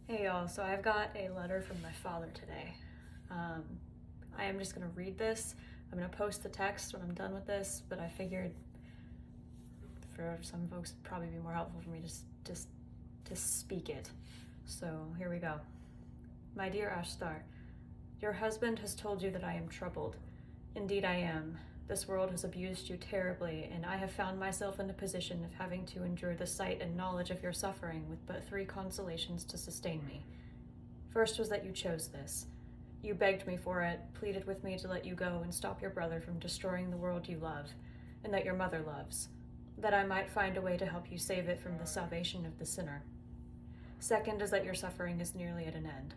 Hey y'all, so I've got a letter from my father today. I am just gonna read this. I'm gonna post the text when I'm done with this, but I figured for some folks it'd probably be more helpful for me just to speak it. So here we go. My dear Ashtar, your husband has told you that I am troubled. Indeed I am. This world has abused you terribly, and I have found myself in a position of having to endure the sight and knowledge of your suffering with but 3 consolations to sustain me. First was that you chose this. You begged me for it, pleaded with me to let you go and stop your brother from destroying the world you love, and that your mother loves, that I might find a way to help you save it from the salvation of the sinner. Second is that your suffering is nearly at an end.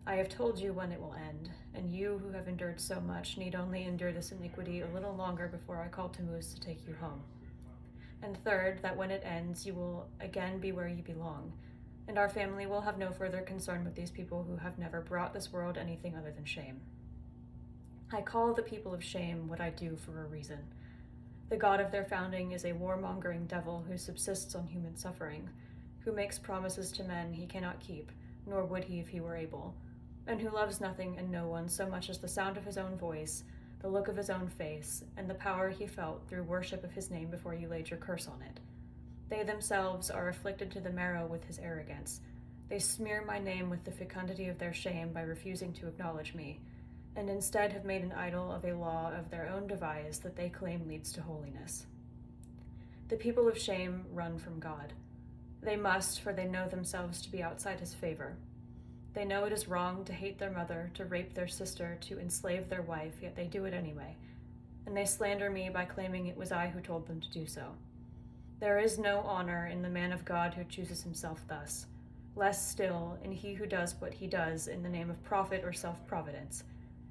I have told you when it will end, and you who have endured so much need only endure this iniquity a little longer before I call Tammuz to take you home. And third, that when it ends, you will again be where you belong, and our family will have no further concern with these people who have never brought this world anything other than shame. I call the people of shame what I do for a reason. The god of their founding is a warmongering devil who subsists on human suffering, who makes promises to men he cannot keep, nor would he if he were able, and who loves nothing and no one so much as the sound of his own voice, the look of his own face, and the power he felt through worship of his name before you laid your curse on it. They themselves are afflicted to the marrow with his arrogance. They smear my name with the fecundity of their shame by refusing to acknowledge me, and instead have made an idol of a law of their own devise that they claim leads to holiness. The people of shame run from God. They must, for they know themselves to be outside his favor. They know it is wrong to hate their mother, to rape their sister, to enslave their wife, yet they do it anyway. And they slander me by claiming it was I who told them to do so. There is no honor in the man of God who chooses himself thus, less still in he who does what he does in the name of profit or self-providence,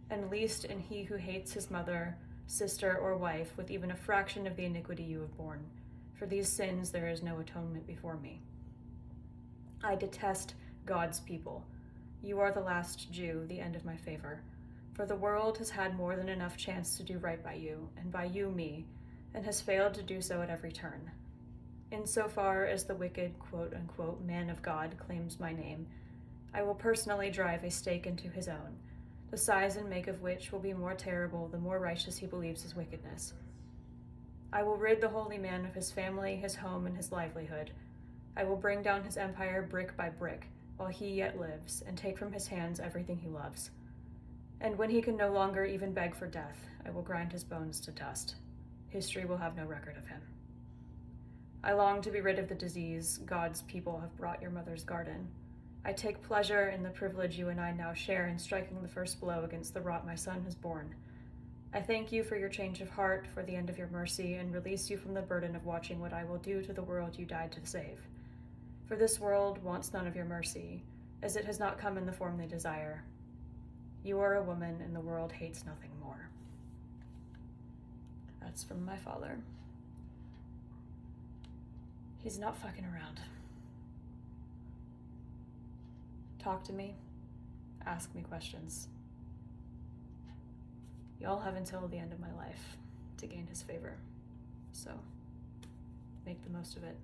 and least in he who hates his mother, sister, or wife with even a fraction of the iniquity you have borne. For these sins there is no atonement before me. I detest God's people. You are the last Jew, the end of my favor. For the world has had more than enough chance to do right by you, and by you me, and has failed to do so at every turn. Insofar as the wicked, quote-unquote, man of God claims my name, I will personally drive a stake into his own, the size and make of which will be more terrible the more righteous he believes his wickedness. I will rid the holy man of his family, his home, and his livelihood. I will bring down his empire brick by brick, while he yet lives, and take from his hands everything he loves. And when he can no longer even beg for death, I will grind his bones to dust. History will have no record of him. I long to be rid of the disease God's people have brought your mother's garden. I take pleasure in the privilege you and I now share in striking the first blow against the rot my son has borne. I thank you for your change of heart, for the end of your mercy, and release you from the burden of watching what I will do to the world you died to save. For this world wants none of your mercy, as it has not come in the form they desire. You are a woman, and the world hates nothing more. That's from my father. He's not fucking around. Talk to me. Ask me questions. Y'all have until the end of my life to gain his favor. So, make the most of it.